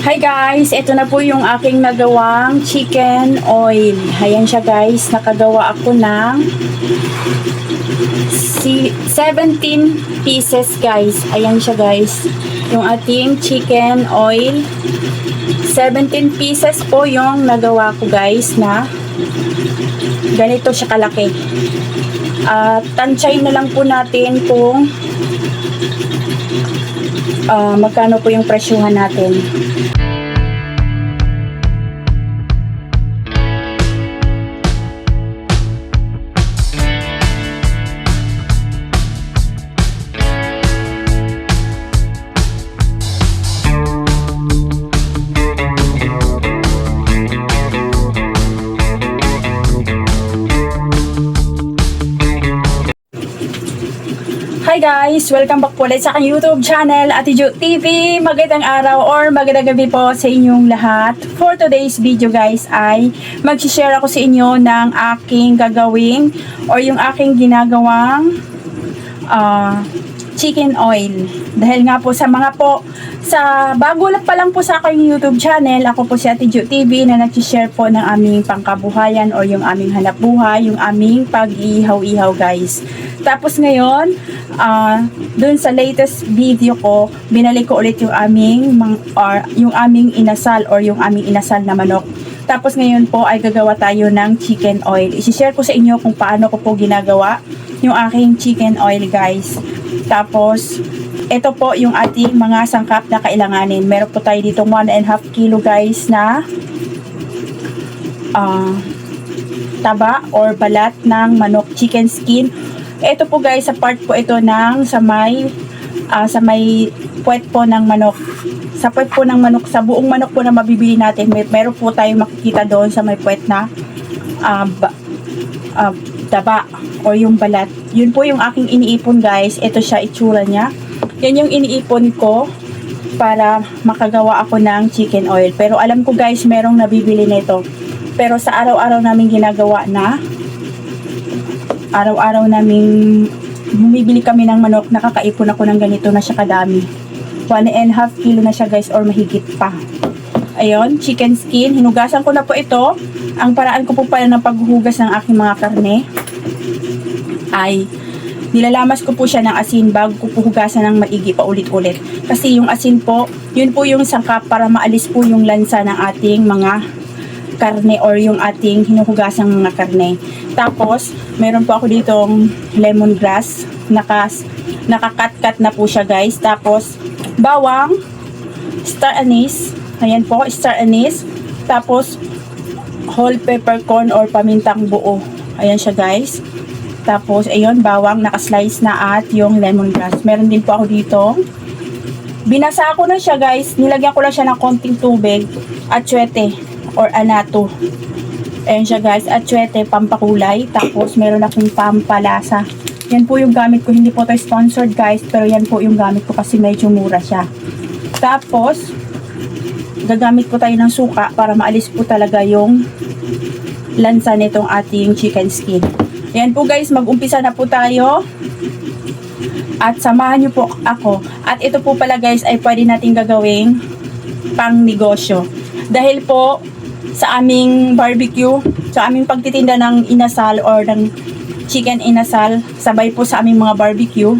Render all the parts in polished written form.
Hi guys, ito na po yung aking nagawang chicken oil. Ayan siya guys, nakagawa ako ng 17 pieces guys. Ayan siya guys, yung ating chicken oil. 17 pieces po yung nagawa ko guys na ganito siya kalaki. Tansyahin na lang po natin kung magkano po yung presyuhan natin. Hi guys! Welcome back po ulit sa aking YouTube channel, Ate Jo TV. Magandang araw or magandang gabi po sa inyong lahat. For today's video guys ay mag-share ako sa inyo ng aking gagawing or yung aking ginagawang chicken oil. Dahil nga po sa mga po, sa bago lang pa lang po sa aking YouTube channel, ako po si Ate Jo TV na nag-share po ng aming pangkabuhayan or yung aming hanap buhay, yung aming pag-ihaw-ihaw guys. Tapos ngayon, dun sa latest video ko, binalik ko ulit yung aming inasal or yung aming inasal na manok. Tapos ngayon po ay gagawa tayo ng chicken oil. I-share ko sa inyo kung paano ko po ginagawa yung aking chicken oil guys. Tapos, ito po yung ating mga sangkap na kailanganin. Meron po tayo dito 1.5 kilo guys na taba or balat ng manok, chicken skin. Ito po guys, sa part po ito ng sa may puwet po ng manok. Sa puwet po ng manok, sa buong manok po na mabibili natin, meron po tayong makikita doon sa may puwet na taba o yung balat. Yun po yung aking iniipon guys. Ito siya, itsura niya. Yan yung iniipon ko para makagawa ako ng chicken oil. Pero alam ko guys, merong nabibili nito. Pero sa araw-araw namin ginagawa na, araw-araw naming bumibili kami ng manok, nakakaipon ako ng ganito na siya kadami. 1.5 kilo na siya guys or mahigit pa. Ayun, chicken skin. Hinugasan ko na po ito. Ang paraan ko po pala ng paghuhugas ng aking mga karne ay nilalamas ko po siya ng asin bago ko po hugasan ng maigi pa ulit-ulit. Kasi yung asin po, yun po yung sangkap para maalis po yung lansa ng ating mga karne or yung ating hinuhugasang mga karne. Tapos, meron po ako ditong lemongrass. Nakakat-cut na po siya guys. Tapos, bawang, star anise. Ayan po, star anise. Tapos, whole peppercorn or pamintang buo. Ayan siya guys. Tapos, ayun, bawang, nakaslice na at yung lemongrass. Meron din po ako dito. Binasa ko na siya guys. Nilagyan ko lang siya ng konting tubig at syete or anato. Ayan siya guys, atsuete, pampakulay. Tapos meron akong pampalasa. Yan po yung gamit ko. Hindi po ito sponsored guys, pero yan po yung gamit ko kasi medyo mura siya. Tapos gagamit po tayo ng suka para maalis po talaga yung lansa nitong ating chicken skin. Ayan po guys, mag-umpisa na po tayo. At samahan nyo po ako. At ito po pala guys ay pwede natin gagawing pang negosyo. Dahil po sa aming barbecue, sa aming pagtitinda ng inasal or ng chicken inasal, sabay po sa aming mga barbecue,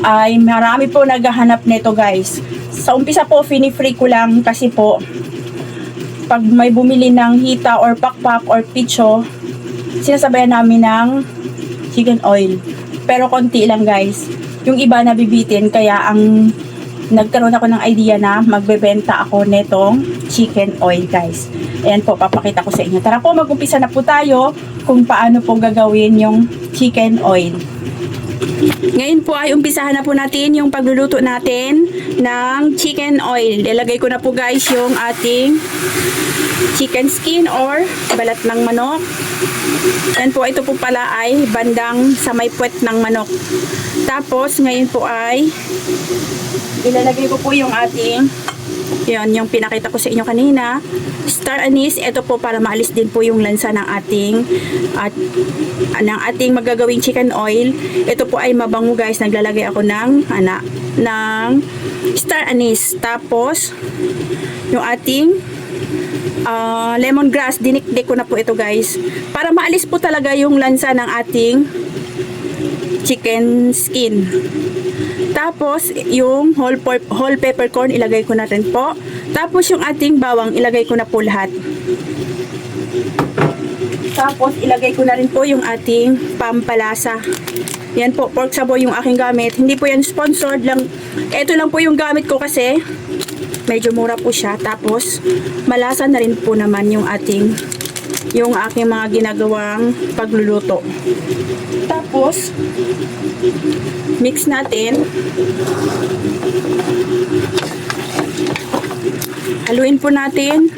ay marami po naghahanap nito guys. Sa umpisa po, fini-free ko lang kasi po, pag may bumili ng hita or pakpak or picho, sinasabayan namin ng chicken oil. Pero konti lang guys. Yung iba nabibitin, kaya ang nagkaroon ako ng idea na magbebenta ako netong chicken oil guys. Ayan po, papakita ko sa inyo. Tara po, mag-umpisa na po tayo kung paano po gagawin yung chicken oil. Ngayon po ay umpisahan na po natin yung pagluluto natin ng chicken oil. Ilagay ko na po guys yung ating chicken skin or balat ng manok. Ayan po, ito po pala ay bandang sa may puwet ng manok. Tapos ngayon po ay ilalagay ko po yung ating Yan, yung pinakita ko sa inyo kanina. Star anise, ito po para maalis din po yung lansa ng ating magagawing chicken oil. Ito po ay mabango guys. Naglalagay ako ng star anise. Tapos, yung ating lemongrass, dinikdik ko na po ito guys. Para maalis po talaga yung lansa ng ating chicken skin. Tapos, yung whole peppercorn, ilagay ko na rin po. Tapos, yung ating bawang, ilagay ko na po lahat. Tapos, ilagay ko na rin po yung ating pampalasa. Yan po, pork saboy yung aking gamit. Hindi po yan sponsored lang. Ito lang po yung gamit ko kasi medyo mura po siya. Tapos, malasa na rin po naman yung aking mga ginagawang pagluluto. Tapos, mix natin. Haluin po natin.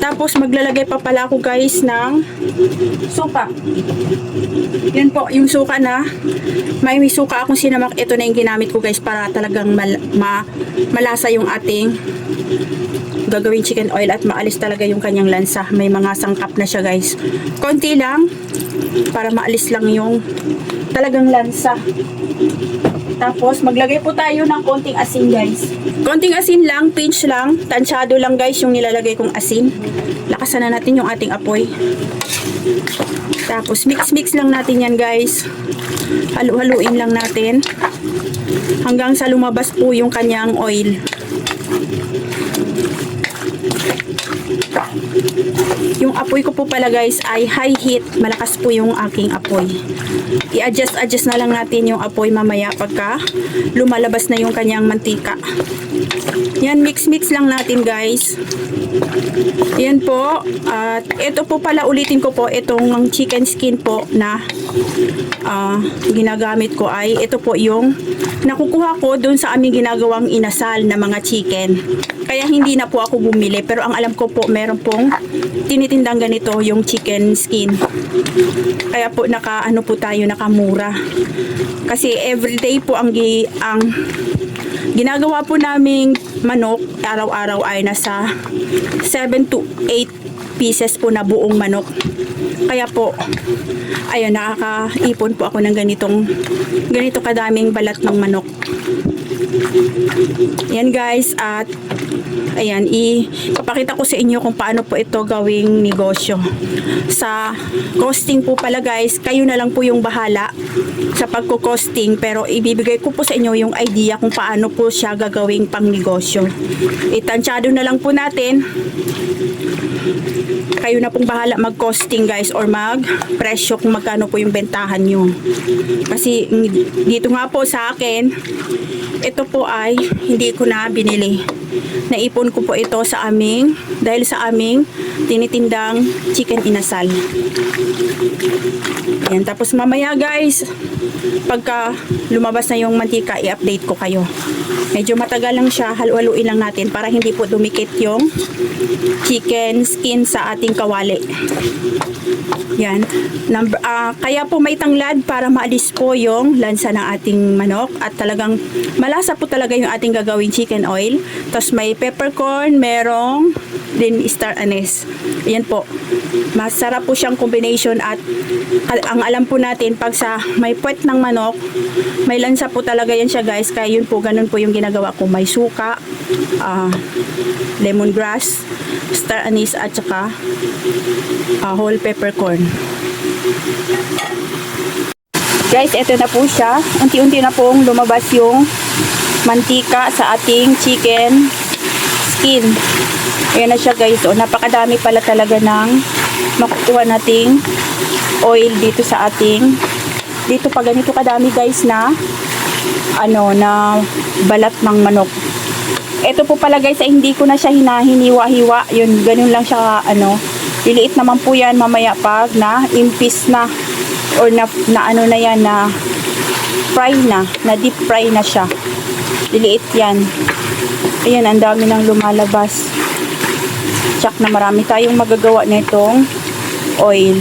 Tapos, maglalagay pa pala ako guys ng suka. Yan po, yung suka na. May suka akong sinamak. Ito na yung ginamit ko guys para talagang malasa yung ating gagawing chicken oil at maalis talaga yung kanyang lansa. May mga sangkap na siya guys. Konti lang para maalis lang yung talagang lansa. Tapos maglagay po tayo ng konting asin guys. Konting asin lang, pinch lang, tansyado lang guys yung nilalagay kong asin. Lakasan na natin yung ating apoy. Tapos mix lang natin yan guys. Halu-haluin lang natin hanggang sa lumabas po yung kanyang oil. Yung apoy ko po pala guys ay high heat. Malakas po yung aking apoy. I-adjust na lang natin yung apoy mamaya pagka lumalabas na yung kanyang mantika. Yan, mix lang natin guys. Yan po. At ito po pala, ulitin ko po, itong chicken skin po na ginagamit ko ay ito po yung nakukuha ko dun sa aming ginagawang inasal na mga chicken. Kaya hindi na po ako bumili. Pero ang alam ko po, meron pong tinitindang ganito yung chicken skin. Kaya po naka-ano po tayo, nakamura. Kasi everyday po ang ginagawa po naming manok araw-araw ay nasa 7 to 8 pieces po na buong manok. Kaya po, ayun, nakakaipon po ako ng ganito kadaming balat ng manok. Yan guys, at ayan, ipapakita ko sa inyo kung paano po ito gawing negosyo. Sa costing po pala guys, kayo na lang po yung bahala sa pagko-costing, pero ibibigay ko po sa inyo yung idea kung paano po siya gagawing pang negosyo. Itansyado na lang po natin. Kayo na pong bahala mag-costing guys, or mag-presyo kung magkano po yung bentahan nyo. Kasi dito nga po sa akin, ito po ay hindi ko na binili. Naipon ko po ito dahil sa aming tinitindang chicken inasal. Yan, tapos mamaya guys, pagka lumabas na yung mantika, i-update ko kayo. Medyo matagal lang siya, halu-haluin lang natin para hindi po dumikit yung chicken skin sa ating kawali. Yan. Kaya po may tanglad para maalis po yung lansa ng ating manok at talagang malasa po talaga yung ating gagawing chicken oil. Tapos may peppercorn, merong din star anise. Yan po. Masarap po siyang combination at ang alam po natin pag sa may puwet ng manok, may lansa po talaga yan siya guys. Kaya yun po, ganun po yung ginagawa ko. May suka, lemongrass, star anise at saka whole peppercorn. Guys, eto na po siya. Unti-unti na pong lumabas yung mantika sa ating chicken skin. Ayan na siya guys. O, napakadami pala talaga ng makukuha nating oil dito sa ating, dito pa ganito kadami guys na na balat ng manok. Ito po pala guys ay hindi ko na siya hiniwa-hiwa. Yun, ganun lang siya liliit naman po yan mamaya pag na-impis na or na yan, na fry na deep fry na siya. Liliit yan. Ayan, ang dami nang lumalabas. Tsak na marami tayong magagawa nitong oil.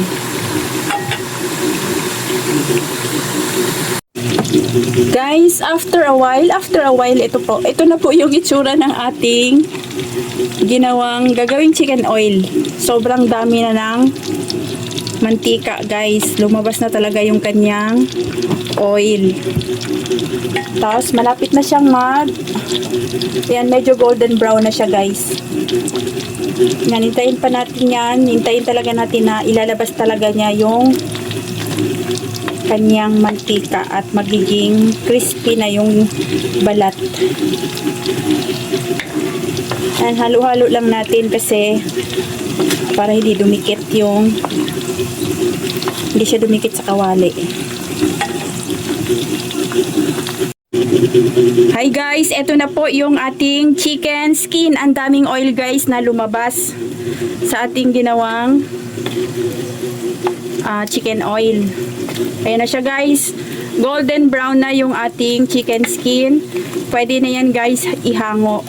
Guys, after a while, ito na po yung itsura ng ating gagawing chicken oil. Sobrang dami na ng mantika, guys. Lumabas na talaga yung kanyang oil. Tapos, malapit na siyang yan, medyo golden brown na siya, guys. Yan, hintayin pa natin yan. Hintayin talaga natin na ilalabas talaga niya yung kanyang mantika at magiging crispy na yung balat. And halo-halo lang natin kasi para hindi siya dumikit sa kawali. Hi guys, eto na po yung ating chicken skin. Ang daming oil guys na lumabas sa ating ginawang chicken oil. Ayan na siya guys. Golden brown na yung ating chicken skin. Pwede na yan guys ihango.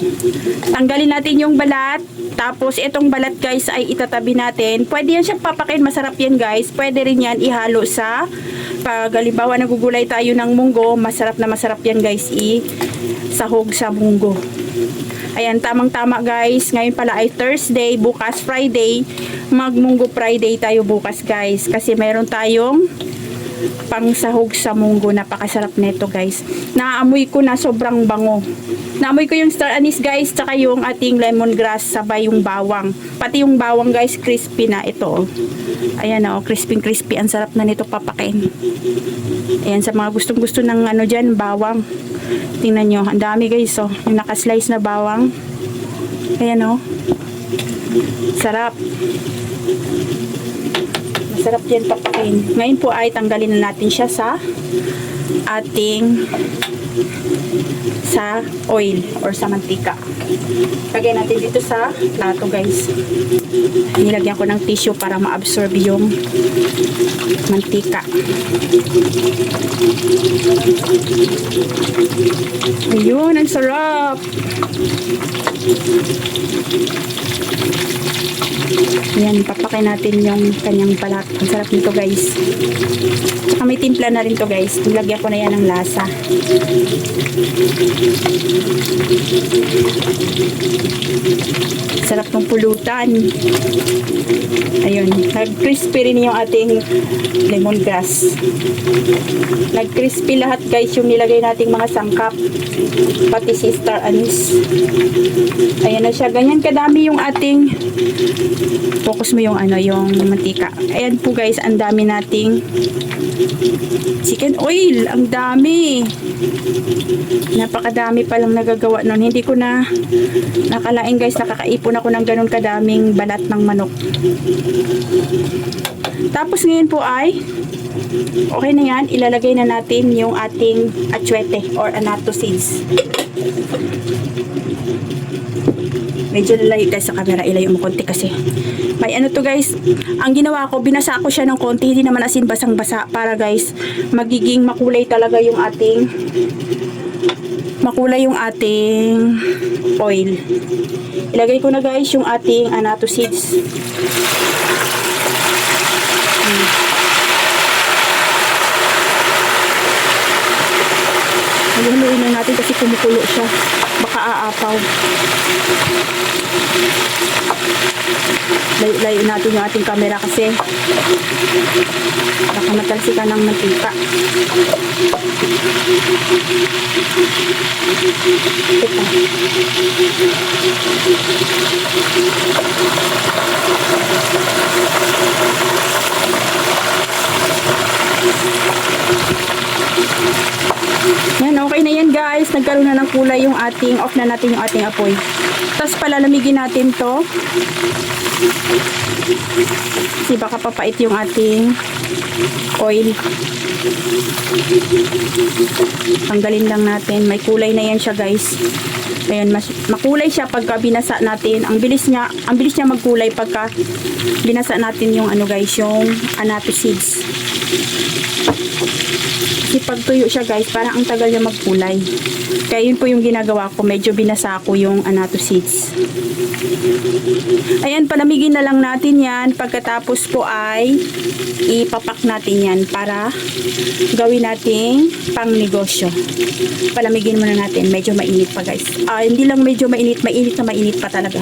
Tanggalin natin yung balat. Tapos itong balat guys ay itatabi natin. Pwede yan siyang papakin. Masarap yan guys. Pwede rin yan ihalo sa pag halimbawa nagugulay tayo ng munggo. Masarap na masarap yan guys sahog sa munggo. Ayan, tamang-tama guys. Ngayon pala ay Thursday. Bukas Friday. Mag-munggo Friday tayo bukas guys. Kasi meron tayong pang sahog sa munggo. Napakasarap nito guys. Naamoy ko na sobrang bango. Naamoy ko yung star anise guys, tsaka yung ating lemongrass sabay yung bawang. Pati yung bawang guys, crispy na ito. Ayan crispy crispy. Ang sarap na nito papakin. Ayan, sa mga gustong gusto ng dyan, bawang. Tingnan nyo, ang dami guys yung nakaslice na bawang. Ayan sarap. Masarap yan papakin. Ngayon po ay tanggalin na natin siya sa ating oil or sa mantika. Lagay natin dito sa plato guys. Nilagyan ko ng tissue para ma-absorb yung mantika. Ayun, ang sarap. Ayan, papakain natin yung kanyang balat. Ang sarap nito guys. Tsaka may timpla na rin to guys. Nilagyan ko na yan ng lasa. Sarap ng pulutan. Ayun, nag-crispy rin yung ating lemongrass. Nag-crispy lahat guys yung nilagay nating mga sangkap. Pati si star anise. Ayan na siya. Ganyan kadami yung ating focus mo yung yung mantika. Ayan po guys, ang dami nating chicken oil. Ang dami. Napakadami palang nagagawa nun. Hindi ko na nakalain guys, nakakaipon ako ng ganun kadaming balat ng manok. Tapos ngayon po ay okay na yan. Ilalagay na natin yung ating atsuete or annatto seeds. Medyo lalayo guys sa camera, ilayo mo konti kasi may to guys, ang ginawa ko, binasa ko siya ng konti, hindi naman asin basang-basa para guys, magiging makulay talaga yung ating oil. Ilagay ko na guys yung ating annatto seeds. Haluin na natin kasi kumukulo siya. Baka aapaw. Layo natin yung ating camera kasi baka matalsikan ng mantika. Yan, okay na yan guys. Nagkaroon na ng kulay yung off na natin yung ating apoy. Tapos palalamigin natin to. Kasi baka papait yung ating oil. Tanggalin lang natin. May kulay na yan siya guys. Ayun, makulay siya pagka binasa natin. Ang bilis niya magkulay pagka binasa natin yung guys, yung annatto seeds. Kasi pag tuyo siya guys, parang ang tagal niya magkulay. Kaya yun po yung ginagawa ko. Medyo binasa ko yung annatto seeds. Ayan, palamigin na lang natin yan. Pagkatapos po ay ipapak natin yan para gawin nating pang negosyo. Palamigin muna natin. Medyo mainit pa guys. Hindi lang medyo mainit, mainit na mainit pa talaga.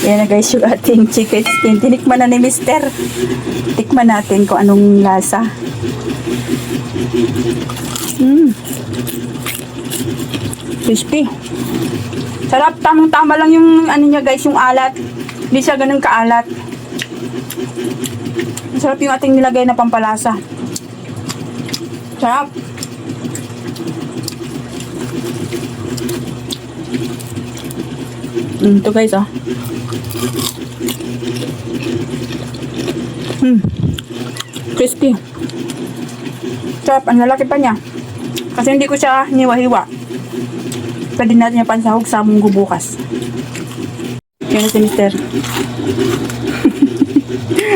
Yan na guys yung ating chicken skin. Tinikman na ni Mister. Tikman natin kung anong lasa. Crispy. Sarap. Tamang-tama lang yung ano niya guys, yung alat. Hindi siya ganun kaalat. Sarap yung ating nilagay na pampalasa. Sarap. Ito guys crispy. Sarap. Ang lalaki pa niya. Kasi hindi ko siya hiwa-hiwa. Pwede natin yung pansahog sa munggo bukas. Yan si Mister.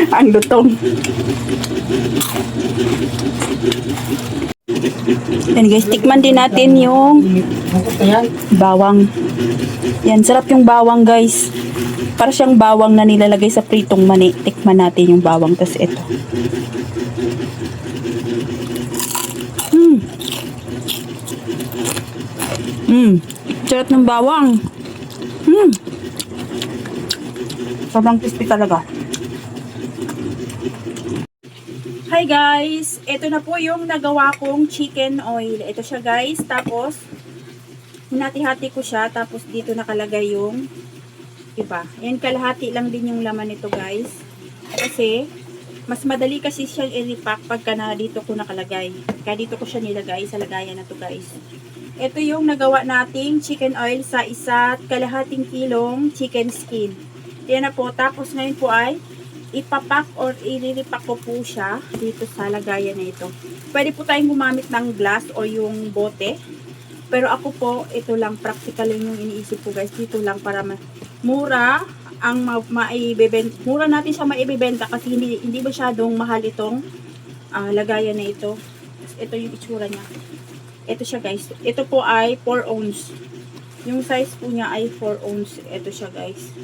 Ang lutong. Yan guys, tikman din natin yung bawang. Yan, sarap yung bawang guys. Para siyang bawang na nilalagay sa pritong mani. Tikman natin yung bawang. Tapos ito. Sarap ng bawang. Sobrang crispy talaga. Hi guys! Ito na po yung nagawa kong chicken oil. Ito siya guys. Tapos, hinati-hati ko siya. Tapos, dito nakalagay yung iba. Ayan, kalahati lang din yung laman nito guys. Kasi, mas madali kasi siyang i-repack pagka na dito ko nakalagay. Kaya dito ko siya nilagay sa lagayan na to guys. Ito yung nagawa nating chicken oil sa 1.5 kilong chicken skin. Yan na po. Tapos ngayon po ay ipapak or ililipak ko po siya dito sa lagayan na ito. Pwede po tayong gumamit ng glass o yung bote. Pero ako po, ito lang, practical yung iniisip ko guys. Dito lang para mura ang maibebenta. Mura natin siya maibebenta kasi hindi masyadong mahal itong lagayan na ito. Ito yung itsura niya. Ito siya guys. Ito po ay 4 ounce. Yung size po niya ay 4 ounce. Ito siya guys.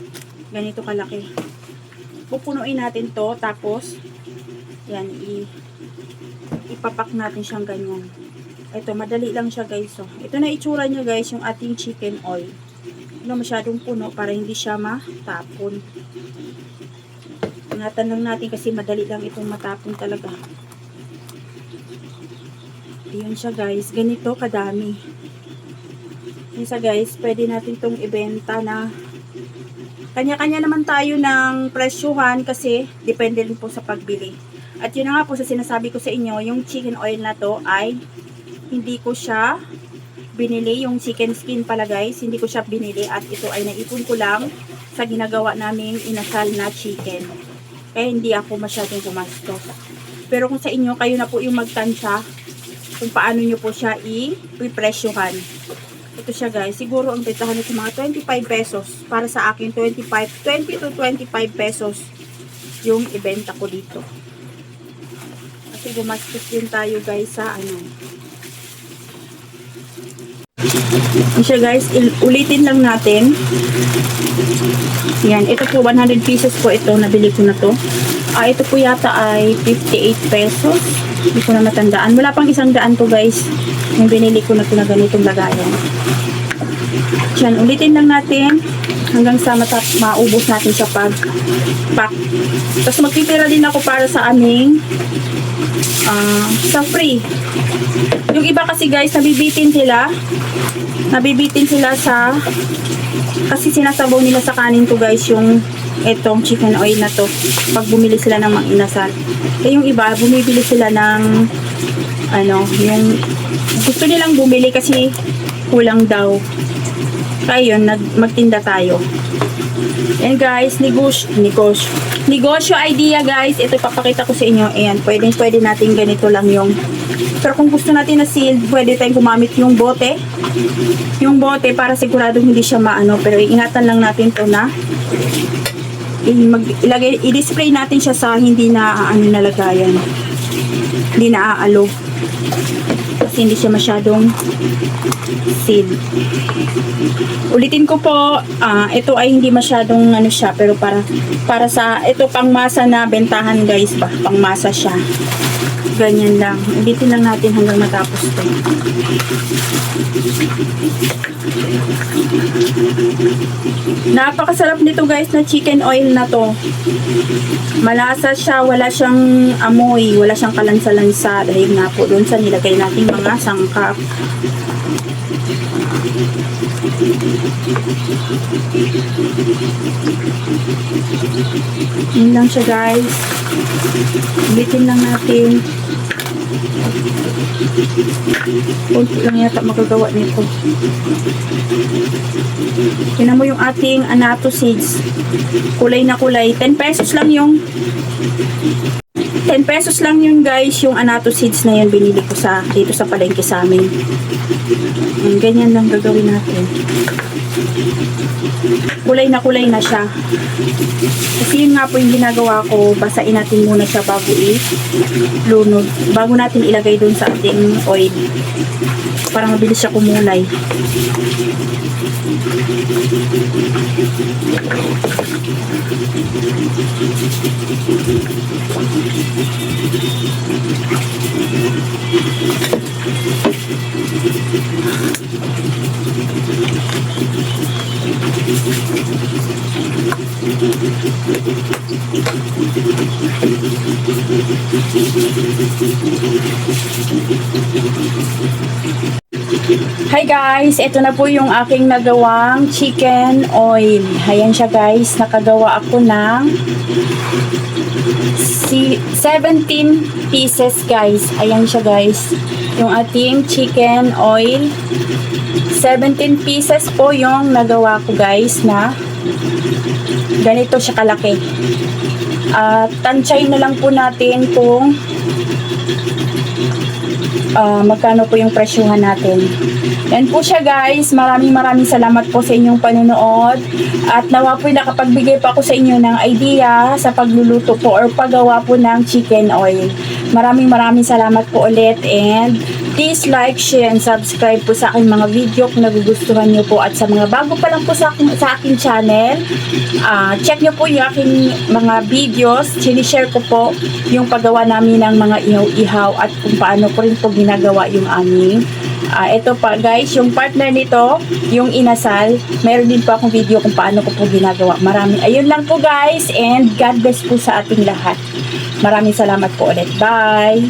Ganito kalaki. Pupunuin natin to. Tapos, yan. Ipapak natin siyang ganyan. Ito, madali lang siya guys. So, ito na itsura niya guys, yung ating chicken oil. Hindi masyadong puno para hindi siya matapon. Ingatan lang natin kasi madali lang itong matapon talaga. Yun siya guys, ganito kadami. Yun siya guys, pwede natin itong ibenta na kanya-kanya naman tayo ng presyuhan kasi depende rin po sa pagbili. At yun na nga po sa sinasabi ko sa inyo, yung chicken oil na to ay hindi ko siya binili, yung chicken skin pala guys, hindi ko siya binili at ito ay naipon ko lang sa ginagawa naming inasal na chicken. Kaya hindi ako masyadong gumastos. Pero kung sa inyo, kayo na po yung magtansya kung paano nyo po siya i-presyuhan. Ito siya guys. Siguro ang bentahan nito mga 25 pesos. Para sa akin, 20 to 25 pesos yung ibenta ko dito. Kasi gumastos din tayo guys sa ano. Ito siya guys. Ulitin lang natin. Yan. Ito po 100 pesos po ito. Nabili ko na to. Ito po yata ay 58 pesos. Hindi ko na matandaan. Wala pang 100 to guys. Yung binili ko na ito na ganitong lagayan. Yan, ulitin lang natin hanggang sa maubos natin sa pag-pack. Tapos magtitira din ako para sa aming sa free. Yung iba kasi guys, nabibitin sila sa kasi sinasabaw nila sa kanin to guys yung etong chicken oil na to pag bumili sila ng mag-inasal. Yung iba bumibili sila ng ano, yung gusto nilang bumili kasi kulang daw. Kaya yun, magtinda tayo. And guys, negosyo idea guys. Ito papakita ko sa inyo. Ayan, pwede natin ganito lang yung. Pero kung gusto natin na sealed, pwede tayong gumamit yung bote. Yung bote para siguradong hindi siya maano. Pero ingatan lang natin to na i-display natin siya sa hindi na nalagayan. Hindi na aalo. kasi hindi siya masyadong seed. Ulitin ko po, ito ay hindi masyadong ano siya, pero para sa ito pang masa na bentahan guys ba, pang masa siya. Ganyan lang. Ulitin lang natin hanggang matapos to. Napakasarap nito guys na chicken oil na to. Malasa siya, wala siyang amoy, wala siyang kalansa-lansa dahil nga po doon sa nilagay nating mga sangkap. Yun lang siya guys. Ulitin lang natin. Kunti lang yata magagawa nito. Tingnan mo yung ating anato seeds. Kulay na kulay. 10 pesos lang yung 10 pesos lang yun guys, yung anato seeds na yun binili ko dito sa palengke sa amin. Ganyan lang gagawin natin. Kulay na siya. Kasi yun nga po yung ginagawa ko, basain natin muna siya bago ilunod. Bago natin ilagay dun sa ating oil. Para mabilis siya kumulay. Hi guys, ito na po yung aking nagawang chicken oil. Ayan siya guys, nakagawa ako ng 17 pieces guys. Ayan siya guys, yung ating chicken oil. 17 pieces po yung nagawa ko guys na ganito siya kalaki. Tansyahin na lang po natin kung magkano po yung presyuhan natin. Yan po siya guys. Maraming salamat po sa inyong panonood. At nawa po nakapagbigay pa ako sa inyo ng idea sa pagluluto po or paggawa po ng chicken oil. Maraming salamat po ulit. And please like, share, and subscribe po sa aking mga video kung nagugustuhan nyo po. At sa mga bago pa lang po sa aking channel, check nyo po yung aking mga videos. Sinishare ko po yung paggawa namin ng mga ihaw-ihaw at kung paano po rin po ginagawa yung aming ito pa guys, yung partner nito, yung inasal, meron din po akong video kung paano ko po ginagawa. Ayun lang po guys, and God bless po sa ating lahat. Maraming salamat po ulit. Bye!